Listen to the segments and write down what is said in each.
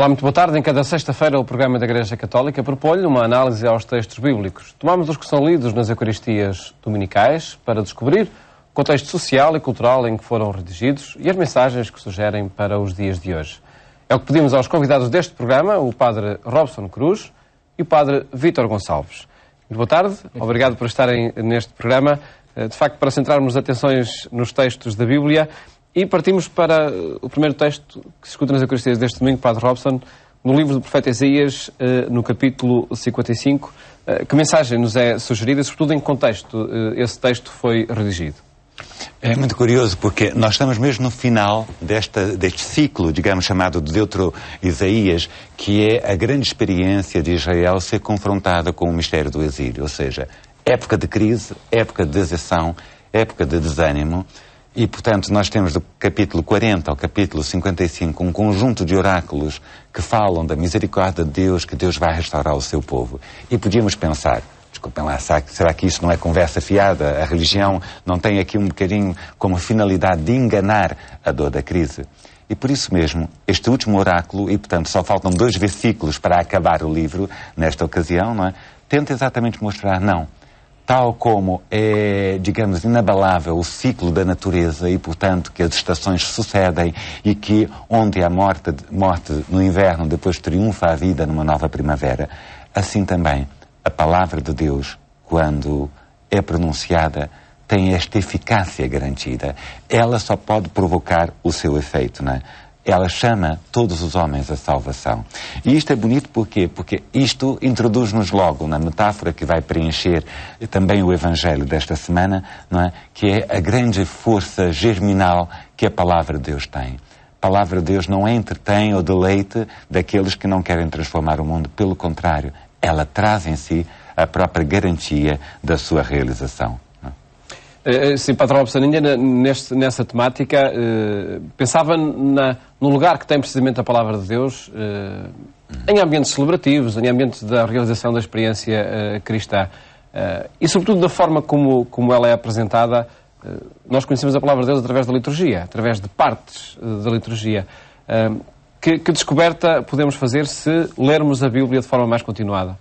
Olá, muito boa tarde. Em cada sexta-feira o programa da Igreja Católica propõe-lhe uma análise aos textos bíblicos. Tomamos os que são lidos nas Eucaristias dominicais para descobrir o contexto social e cultural em que foram redigidos e as mensagens que sugerem para os dias de hoje. É o que pedimos aos convidados deste programa, o Padre Robson Cruz e o Padre Vítor Gonçalves. Muito boa tarde. Obrigado por estarem neste programa, de facto para centrarmos atenções nos textos da Bíblia. E partimos para o primeiro texto que se escuta nas Eucaristias deste domingo, Padre Robson, no livro do profeta Isaías, no capítulo 55. Que mensagem nos é sugerida e, sobretudo, em que contexto esse texto foi redigido? É muito curioso porque nós estamos mesmo no final deste ciclo, digamos, chamado de Deutero-Isaías, que é a grande experiência de Israel ser confrontada com o mistério do exílio, ou seja, época de crise, época de deserção, época de desânimo. E, portanto, nós temos do capítulo 40 ao capítulo 55 um conjunto de oráculos que falam da misericórdia de Deus, que Deus vai restaurar o seu povo. E podíamos pensar, desculpem lá, será que isso não é conversa fiada? A religião não tem aqui um bocadinho como finalidade de enganar a dor da crise? E por isso mesmo, este último oráculo, e portanto só faltam 2 versículos para acabar o livro, nesta ocasião, não é? Tenta exatamente mostrar, não. Tal como é, digamos, inabalável o ciclo da natureza e, portanto, que as estações sucedem e que onde há morte no inverno, depois triunfa a vida numa nova primavera, assim também a palavra de Deus, quando é pronunciada, tem esta eficácia garantida. Ela só pode provocar o seu efeito, não é? Ela chama todos os homens à salvação. E isto é bonito porquê? Porque isto introduz-nos logo na metáfora que vai preencher também o Evangelho desta semana, não é? Que é a grande força germinal que a Palavra de Deus tem. A Palavra de Deus não entretém ou deleite daqueles que não querem transformar o mundo. Pelo contrário, ela traz em si a própria garantia da sua realização. Sim, Padre Robson, ainda nessa temática, pensava no lugar que tem precisamente a Palavra de Deus em ambientes celebrativos, em ambientes da realização da experiência cristã. E, sobretudo, da forma como ela é apresentada. Nós conhecemos a Palavra de Deus através da liturgia, através de partes da liturgia. Que descoberta podemos fazer se lermos a Bíblia de forma mais continuada?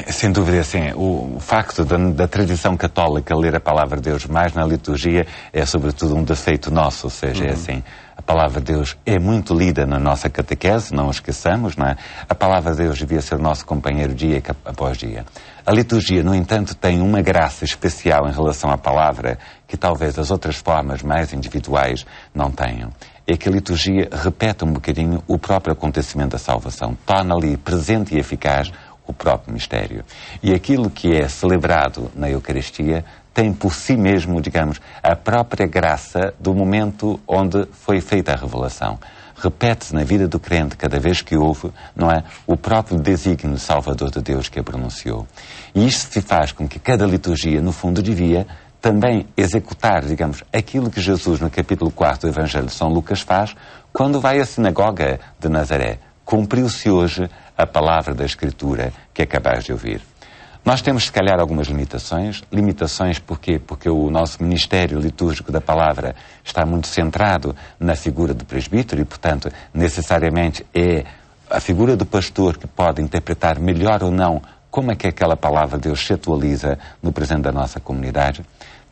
Sem dúvida, sim. O facto da tradição católica ler a Palavra de Deus mais na liturgia é, sobretudo, um defeito nosso. Ou seja, é assim, a Palavra de Deus é muito lida na nossa catequese, não o esqueçamos, não é? A Palavra de Deus devia ser o nosso companheiro dia após dia. A liturgia, no entanto, tem uma graça especial em relação à Palavra que talvez as outras formas mais individuais não tenham. É que a liturgia repete um bocadinho o próprio acontecimento da salvação, torna ali presente e eficaz o próprio mistério. E aquilo que é celebrado na Eucaristia tem por si mesmo, digamos, a própria graça do momento onde foi feita a revelação. Repete-se na vida do crente, cada vez que ouve, não é, o próprio desígnio salvador de Deus que a pronunciou. E isto se faz com que cada liturgia, no fundo, devia também executar, digamos, aquilo que Jesus, no capítulo 4 do Evangelho de São Lucas, faz quando vai à sinagoga de Nazaré. Cumpriu-se hoje a palavra da Escritura que acabais de ouvir. Nós temos, se calhar, algumas limitações. Limitações porquê? Porque o nosso ministério litúrgico da palavra está muito centrado na figura do presbítero e, portanto, necessariamente é a figura do pastor que pode interpretar melhor ou não como é que aquela palavra de Deus se atualiza no presente da nossa comunidade.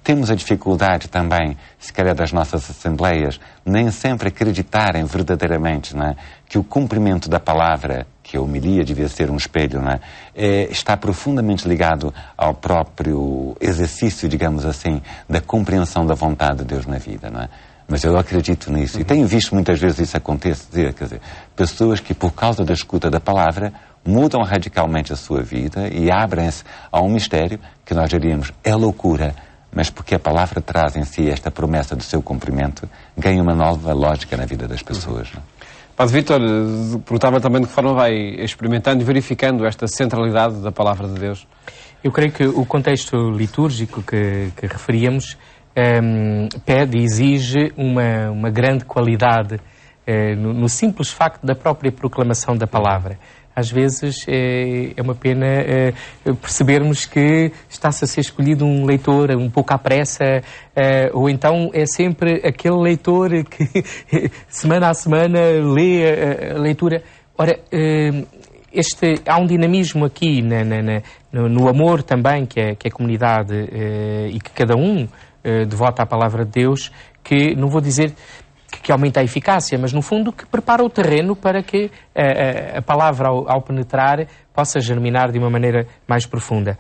Temos a dificuldade também, se calhar das nossas assembleias, nem sempre acreditarem verdadeiramente, não é, que o cumprimento da palavra, que a homilia devia ser um espelho, não é, está profundamente ligado ao próprio exercício, digamos assim, da compreensão da vontade de Deus na vida, não é? Mas eu acredito nisso. E tenho visto muitas vezes isso acontecer, quer dizer, pessoas que por causa da escuta da palavra mudam radicalmente a sua vida e abrem-se a um mistério que nós diríamos é loucura, mas porque a palavra traz em si esta promessa do seu cumprimento, ganha uma nova lógica na vida das pessoas. Não? Padre Vítor, perguntava também de que forma vai experimentando e verificando esta centralidade da Palavra de Deus. Eu creio que o contexto litúrgico que referíamos pede e exige uma grande qualidade no simples facto da própria proclamação da palavra. às vezes é uma pena percebermos que está-se a ser escolhido um leitor um pouco à pressa, ou então é sempre aquele leitor que semana a semana lê a leitura. Ora, há um dinamismo aqui no amor também que a comunidade e que cada um devota à palavra de Deus, que não vou dizer que aumenta a eficácia, mas no fundo que prepara o terreno para que a palavra ao penetrar possa germinar de uma maneira mais profunda.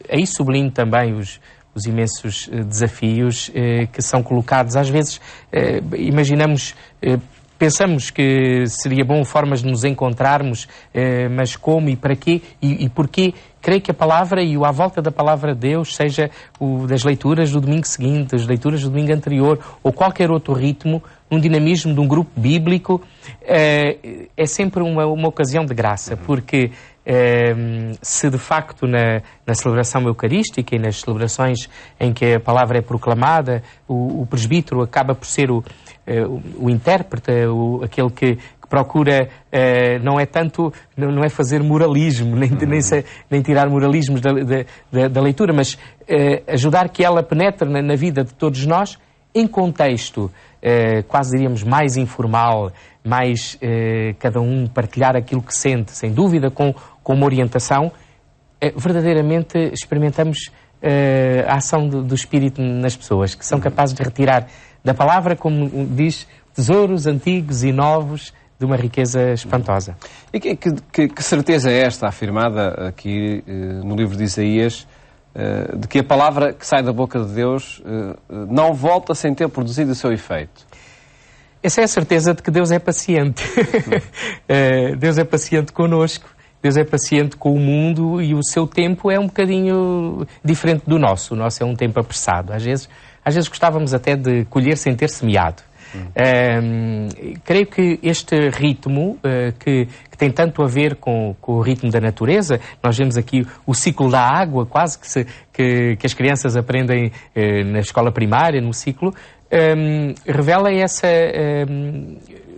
Aí sublinho também os imensos desafios que são colocados. Às vezes pensamos que seria bom formas de nos encontrarmos, mas como e para quê e porquê? Creio que a palavra e o à volta da palavra de Deus, seja o das leituras do domingo seguinte, as leituras do domingo anterior, ou qualquer outro ritmo, um dinamismo de um grupo bíblico, é sempre uma ocasião de graça, porque se de facto na celebração eucarística e nas celebrações em que a palavra é proclamada, o presbítero acaba por ser o intérprete, aquele que procura, não é fazer moralismo, nem tirar moralismos da leitura, mas ajudar que ela penetre na vida de todos nós, em contexto, quase diríamos, mais informal, mais cada um partilhar aquilo que sente, sem dúvida, com uma orientação. Verdadeiramente experimentamos a ação do Espírito nas pessoas, que são capazes de retirar da palavra, como diz, tesouros antigos e novos de uma riqueza espantosa. E que certeza é esta afirmada aqui no livro de Isaías, de que a palavra que sai da boca de Deus não volta sem ter produzido o seu efeito? Essa é a certeza de que Deus é paciente. Deus é paciente connosco, Deus é paciente com o mundo, e o seu tempo é um bocadinho diferente do nosso. O nosso é um tempo apressado. Às vezes gostávamos até de colher sem ter semeado. Creio que este ritmo, que tem tanto a ver com o ritmo da natureza, nós vemos aqui o ciclo da água, quase que as crianças aprendem na escola primária, no ciclo, revela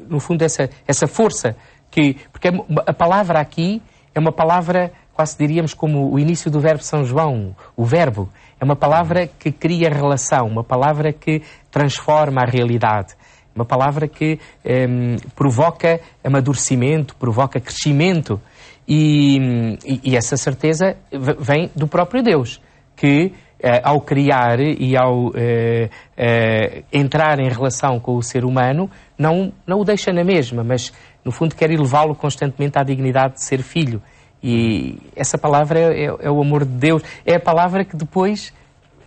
no fundo essa força, porque a palavra aqui é uma palavra, quase diríamos como o início do verbo São João, o verbo. É uma palavra que cria relação, uma palavra que transforma a realidade, uma palavra que provoca amadurecimento, provoca crescimento. E essa certeza vem do próprio Deus, que ao criar e ao entrar em relação com o ser humano, não o deixa na mesma, mas no fundo quer elevá-lo constantemente à dignidade de ser filho. E essa palavra é o amor de Deus. É a palavra que depois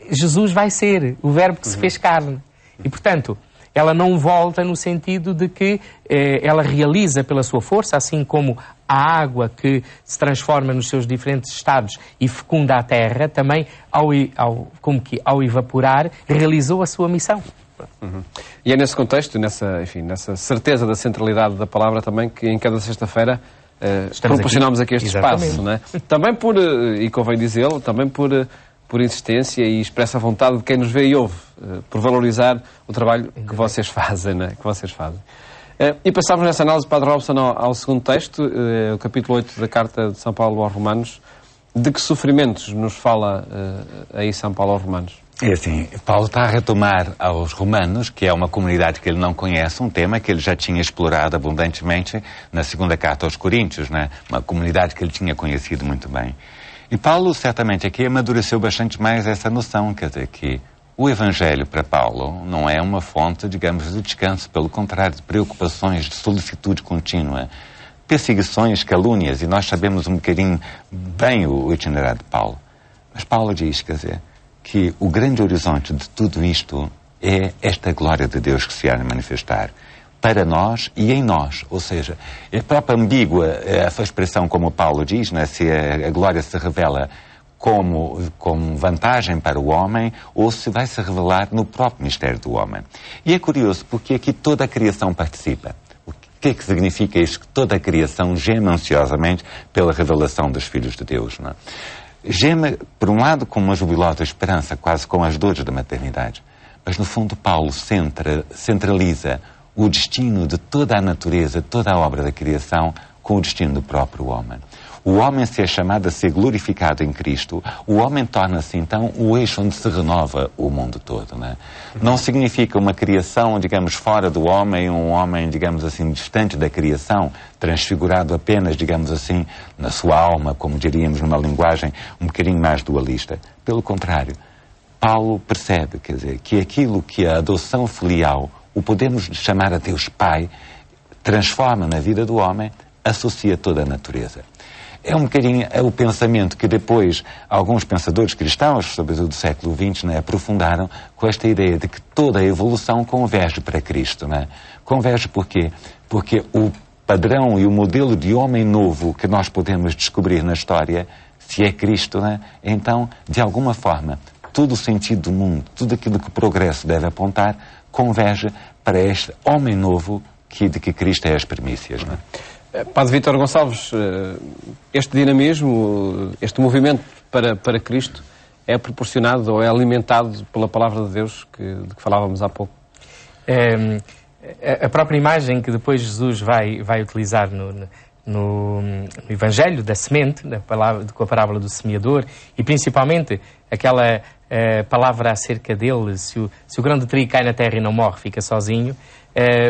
Jesus vai ser, o verbo que se fez carne. E, portanto, ela não volta no sentido de que ela realiza pela sua força, assim como a água que se transforma nos seus diferentes estados e fecunda a terra, também ao evaporar, realizou a sua missão. E é nesse contexto, nessa certeza da centralidade da palavra também, que em cada sexta-feira proporcionamos aqui este espaço, não é? Também e convém dizê-lo, também por insistência e expressa vontade de quem nos vê e ouve, por valorizar o trabalho que vocês fazem, não é? E passávamos nessa análise, Padre Robson, ao segundo texto, o capítulo 8 da Carta de São Paulo aos Romanos. De que sofrimentos nos fala aí São Paulo aos Romanos? É assim, Paulo está a retomar aos romanos, que é uma comunidade que ele não conhece, um tema que ele já tinha explorado abundantemente na segunda carta aos Coríntios, né? Uma comunidade que ele tinha conhecido muito bem. E Paulo, certamente, aqui amadureceu bastante mais essa noção, quer dizer, que o Evangelho para Paulo não é uma fonte, digamos, de descanso, pelo contrário, de preocupações, de solicitude contínua, perseguições, calúnias, e nós sabemos um bocadinho bem o itinerário de Paulo. Mas Paulo diz, quer dizer, que o grande horizonte de tudo isto é esta glória de Deus que se há de manifestar para nós e em nós. Ou seja, é própria ambígua essa expressão, como Paulo diz, né, se a glória se revela como vantagem para o homem ou se vai se revelar no próprio mistério do homem. E é curioso porque aqui toda a criação participa. O que é que significa isto? Que toda a criação geme ansiosamente pela revelação dos filhos de Deus, não é? Geme, por um lado, com uma jubilosa esperança, quase com as dores da maternidade. Mas, no fundo, Paulo centraliza o destino de toda a natureza, toda a obra da criação, com o destino do próprio homem. O homem se é chamado a ser glorificado em Cristo, o homem torna-se então o eixo onde se renova o mundo todo, não é? Não significa uma criação, digamos, fora do homem, um homem, digamos assim, distante da criação, transfigurado apenas, digamos assim, na sua alma, como diríamos numa linguagem um bocadinho mais dualista. Pelo contrário, Paulo percebe, quer dizer, que aquilo que a adoção filial, o podemos chamar a Deus Pai, transforma na vida do homem, associa toda a natureza. É um bocadinho o pensamento que depois alguns pensadores cristãos, sobretudo do século XX, né, aprofundaram com esta ideia de que toda a evolução converge para Cristo. Né? Converge porquê? Porque o padrão e o modelo de homem novo que nós podemos descobrir na história, se é Cristo, né, então, de alguma forma, todo o sentido do mundo, tudo aquilo que o progresso deve apontar, converge para este homem novo de que Cristo é as primícias. Né? Padre Vítor Gonçalves, este dinamismo, este movimento para Cristo é proporcionado ou é alimentado pela palavra de Deus de que falávamos há pouco? A própria imagem que depois Jesus vai utilizar no Evangelho da semente, com a parábola do semeador, e principalmente aquela palavra acerca dele, se o grão de trigo cai na terra e não morre, fica sozinho,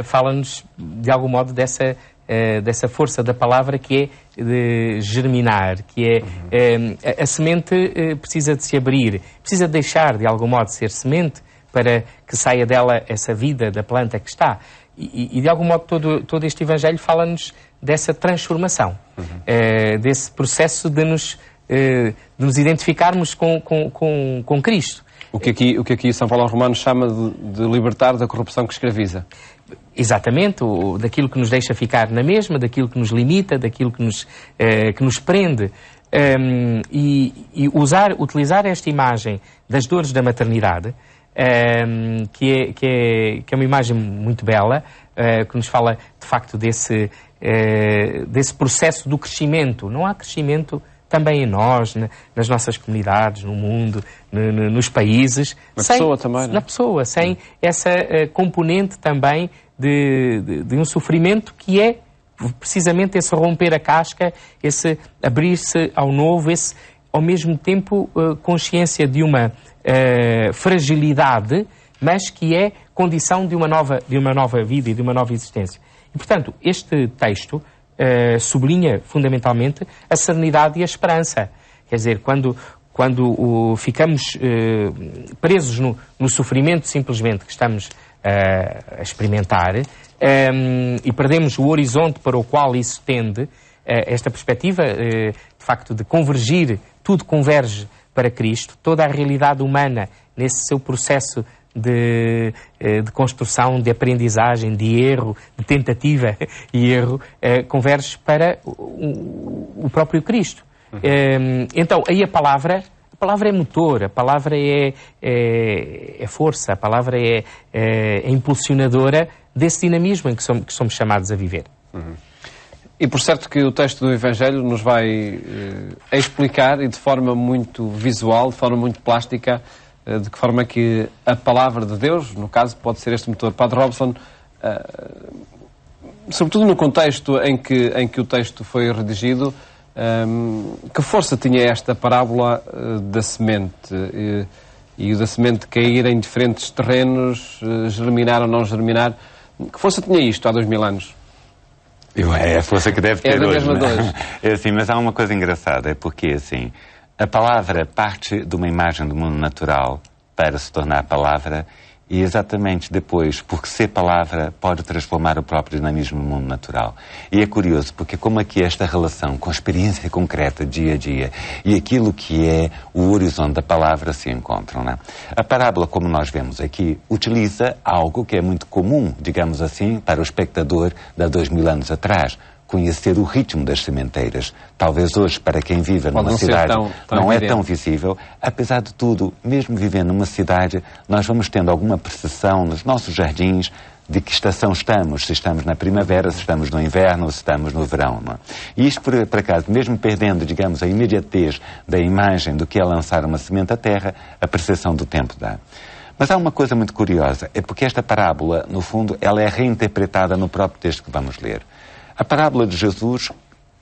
fala-nos de algum modo dessa força da palavra que é de germinar, que é a semente precisa de se abrir, precisa deixar de algum modo de ser semente para que saia dela essa vida da planta que está. E de algum modo todo este Evangelho fala-nos dessa transformação, desse processo de nos identificarmos com Cristo. O que aqui São Paulo aos Romanos chama de libertar da corrupção que escraviza. Exatamente, daquilo que nos deixa ficar na mesma, daquilo que nos limita, daquilo que nos prende. E utilizar esta imagem das dores da maternidade, que é uma imagem muito bela, que nos fala de facto desse processo do crescimento. Não há crescimento também em nós, nas nossas comunidades, no mundo, nos países. Pessoa também, na pessoa, sem essa componente também de um sofrimento que é precisamente esse romper a casca, esse abrir-se ao novo, esse, ao mesmo tempo, consciência de uma fragilidade, mas que é condição de uma nova vida e de uma nova existência. E, portanto, este texto sublinha fundamentalmente a serenidade e a esperança. Quer dizer, quando ficamos presos no sofrimento simplesmente que estamos a experimentar e perdemos o horizonte para o qual isso tende, esta perspectiva, de facto, de convergir, tudo converge para Cristo, toda a realidade humana nesse seu processo de construção, de aprendizagem, de erro, de tentativa e erro, converge para o próprio Cristo. Então, aí a palavra é motor, a palavra é força, a palavra é impulsionadora desse dinamismo em que somos chamados a viver. E por certo que o texto do Evangelho nos vai explicar, e de forma muito visual, de forma muito plástica, de que forma que a palavra de Deus, no caso, pode ser este motor. Padre Robson, sobretudo no contexto em que o texto foi redigido, que força tinha esta parábola da semente e da semente cair em diferentes terrenos, germinar ou não germinar? Que força tinha isto há 2000 anos? É a força que deve ter é da hoje. Mesma de hoje. É assim, mas há uma coisa engraçada, é porque assim, a palavra parte de uma imagem do mundo natural para se tornar palavra e exatamente depois, porque ser palavra pode transformar o próprio dinamismo no mundo natural. E é curioso, porque como aqui esta relação com a experiência concreta, dia a dia, e aquilo que é o horizonte da palavra se encontram, não é? A parábola, como nós vemos aqui, utiliza algo que é muito comum, digamos assim, para o espectador de há 2000 anos atrás, conhecer o ritmo das sementeiras. Talvez hoje, para quem vive numa cidade, não é tão visível. Apesar de tudo, mesmo vivendo numa cidade, nós vamos tendo alguma percepção nos nossos jardins de que estação estamos, se estamos na primavera, se estamos no inverno, se estamos no verão. Não é? E isto, por acaso, mesmo perdendo, digamos, a imediatez da imagem do que é lançar uma semente à terra, a percepção do tempo dá. Mas há uma coisa muito curiosa, é porque esta parábola, no fundo, ela é reinterpretada no próprio texto que vamos ler. A parábola de Jesus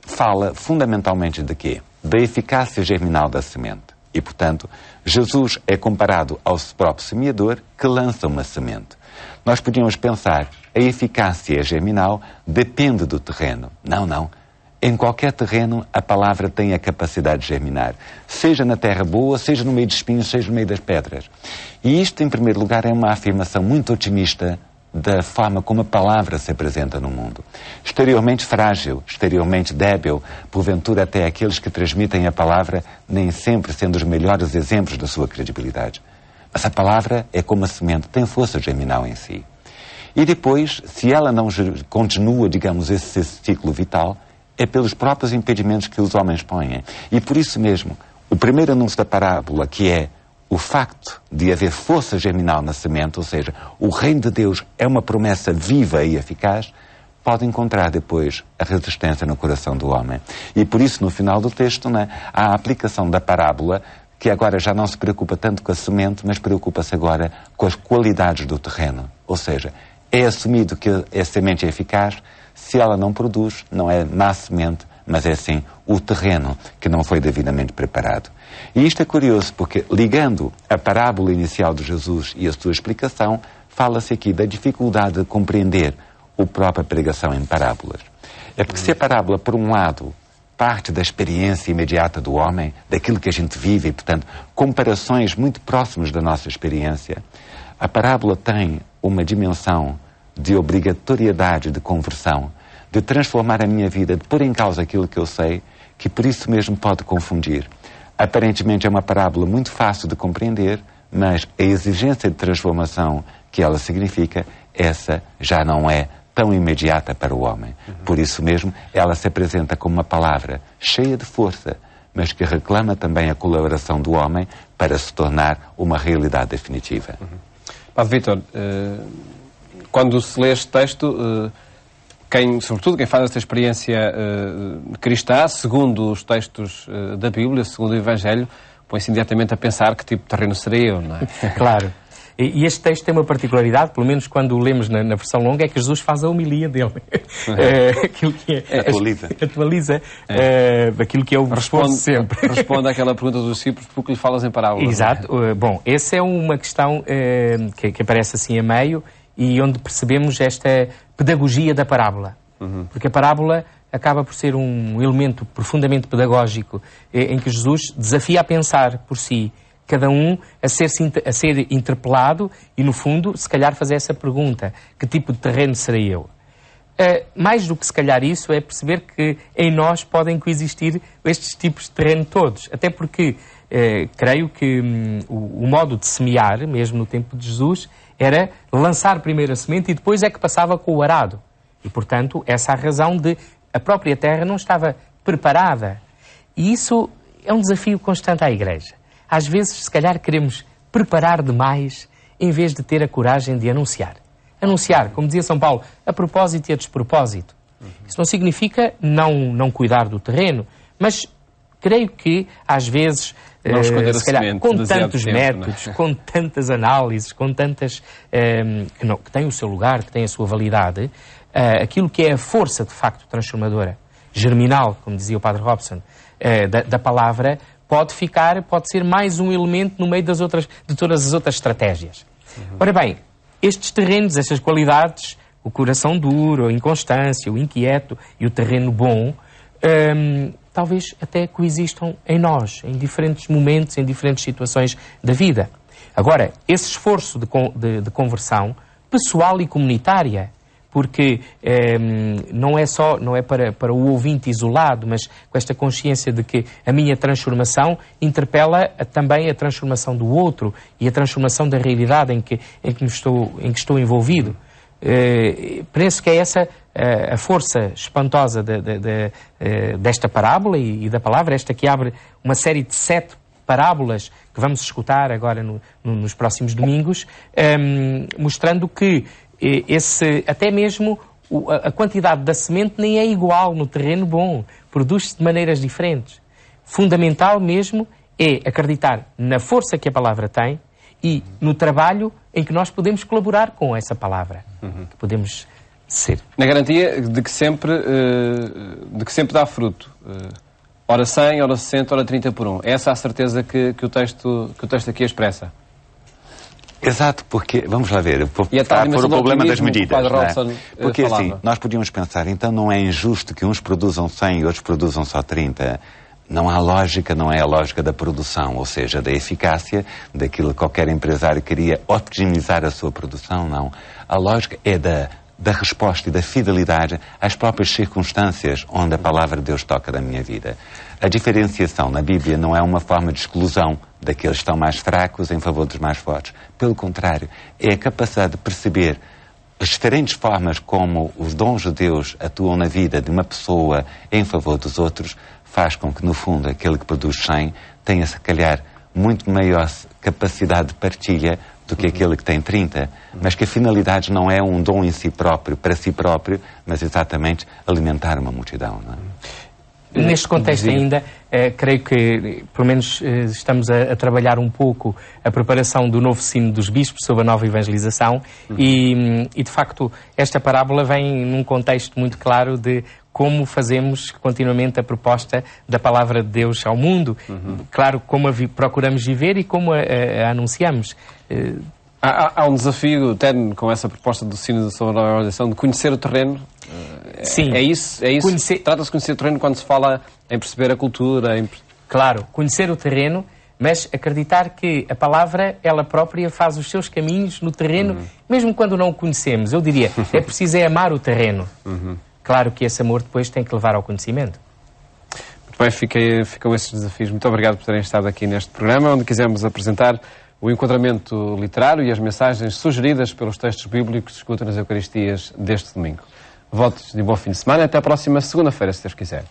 fala fundamentalmente de quê? Da eficácia germinal da semente. E, portanto, Jesus é comparado ao próprio semeador que lança uma semente. Nós podíamos pensar, a eficácia germinal depende do terreno. Não, não. Em qualquer terreno, a palavra tem a capacidade de germinar. Seja na terra boa, seja no meio de espinhos, seja no meio das pedras. E isto, em primeiro lugar, é uma afirmação muito otimista da forma como a palavra se apresenta no mundo. Exteriormente frágil, exteriormente débil, porventura até aqueles que transmitem a palavra nem sempre sendo os melhores exemplos da sua credibilidade. Mas a palavra é como a semente, tem força germinal em si. E depois, se ela não continua, digamos, esse ciclo vital, é pelos próprios impedimentos que os homens põem. E por isso mesmo, o primeiro anúncio da parábola, que é o facto de haver força germinal na semente, ou seja, o reino de Deus é uma promessa viva e eficaz, pode encontrar depois a resistência no coração do homem. E por isso, no final do texto, né, há a aplicação da parábola, que agora já não se preocupa tanto com a semente, mas preocupa-se agora com as qualidades do terreno. Ou seja, é assumido que a semente é eficaz. Se ela não produz, não é má semente, mas é sim o terreno que não foi devidamente preparado. E isto é curioso porque, ligando a parábola inicial de Jesus e a sua explicação, fala-se aqui da dificuldade de compreender a própria pregação em parábolas. É porque se a parábola, por um lado, parte da experiência imediata do homem, daquilo que a gente vive e, portanto, comparações muito próximas da nossa experiência, a parábola tem uma dimensão de obrigatoriedade de conversão, de transformar a minha vida, de pôr em causa aquilo que eu sei, que por isso mesmo pode confundir. Aparentemente é uma parábola muito fácil de compreender, mas a exigência de transformação que ela significa, essa já não é tão imediata para o homem. Por isso mesmo, ela se apresenta como uma palavra cheia de força, mas que reclama também a colaboração do homem para se tornar uma realidade definitiva. Padre Vítor, quando se lê este texto, sobretudo quem faz esta experiência cristã, segundo os textos da Bíblia, segundo o Evangelho, põe-se imediatamente a pensar que tipo de terreno serei eu, não é? Claro. E este texto tem uma particularidade, pelo menos quando o lemos na versão longa, é que Jesus faz a homilia dele. Aquilo que atualiza aquilo que é o responde sempre. Responde àquela pergunta dos discípulos, porque lhe falas em parábolas. Exato. Bom, essa é uma questão que aparece assim a meio e onde percebemos esta pedagogia da parábola. Porque a parábola acaba por ser um elemento profundamente pedagógico em que Jesus desafia a pensar por si, cada um a ser interpelado e, no fundo, se calhar fazer essa pergunta: que tipo de terreno serei eu? Mais do que se calhar isso, é perceber que em nós podem coexistir estes tipos de terreno todos. Até porque creio que o modo de semear, mesmo no tempo de Jesus, era lançar primeiro a semente e depois é que passava com o arado. E, portanto, essa é a razão de a própria terra não estava preparada. E isso é um desafio constante à Igreja. Às vezes, se calhar, queremos preparar demais em vez de ter a coragem de anunciar. Anunciar, como dizia São Paulo, a propósito e a despropósito. Isso não significa não cuidar do terreno, mas creio que, às vezes, se calhar, com tantos métodos, com tantas análises, com tantas que têm o seu lugar, que têm a sua validade, aquilo que é a força, de facto, transformadora, germinal, como dizia o Padre Robson, da palavra, pode ser mais um elemento no meio de todas as outras estratégias. Ora bem, estes terrenos, estas qualidades, o coração duro, a inconstância, o inquieto e o terreno bom, talvez até coexistam em nós, em diferentes momentos, em diferentes situações da vida. Agora, esse esforço de conversão pessoal e comunitária, porque não é para o ouvinte isolado, mas com esta consciência de que a minha transformação interpela também a transformação do outro e a transformação da realidade em que estou envolvido. Penso que é essa a força espantosa desta parábola e da palavra, esta que abre uma série de 7 parábolas que vamos escutar agora nos próximos domingos, mostrando que até mesmo a quantidade da semente nem é igual no terreno bom, produz-se de maneiras diferentes. Fundamental mesmo é acreditar na força que a palavra tem e no trabalho em que nós podemos colaborar com essa palavra. Que podemos ser. Na garantia de que sempre dá fruto. Ora 100, ora 60, ora 30 por 1. É essa a certeza que o texto aqui expressa. Exato, porque, vamos lá ver, E a tal por o problema das medidas. Não é? Porque assim, nós podíamos pensar, então não é injusto que uns produzam 100 e outros produzam só 30. Não há lógica, não é a lógica da produção, ou seja, da eficácia, daquilo que qualquer empresário queria otimizar a sua produção, não. A lógica é da resposta e da fidelidade às próprias circunstâncias onde a palavra de Deus toca na minha vida. A diferenciação na Bíblia não é uma forma de exclusão daqueles que estão mais fracos em favor dos mais fortes. Pelo contrário, é a capacidade de perceber as diferentes formas como os dons de Deus atuam na vida de uma pessoa em favor dos outros, faz com que, no fundo, aquele que produz 100 tenha, se calhar, muito maior capacidade de partilha do que aquele que tem 30, mas que a finalidade não é um dom em si próprio, para si próprio, mas exatamente alimentar uma multidão. Não é? Neste contexto ainda, creio que, pelo menos, estamos a trabalhar um pouco a preparação do novo sino dos bispos sobre a nova evangelização e, de facto, esta parábola vem num contexto muito claro de como fazemos continuamente a proposta da palavra de Deus ao mundo. Claro, como procuramos viver e como a anunciamos. Há um desafio, até com essa proposta do sino sobre a nova evangelização, de conhecer o terreno. Sim. É isso? Trata-se de conhecer o terreno quando se fala em perceber a cultura? Claro, conhecer o terreno, mas acreditar que a palavra, ela própria, faz os seus caminhos no terreno, mesmo quando não o conhecemos. Eu diria, é preciso amar o terreno. Claro que esse amor depois tem que levar ao conhecimento. Muito bem, ficam esses desafios. Muito obrigado por terem estado aqui neste programa, onde quisemos apresentar o enquadramento literário e as mensagens sugeridas pelos textos bíblicos que se escutam nas Eucaristias deste domingo. Votos de bom fim de semana. Até a próxima segunda-feira, se Deus quiser.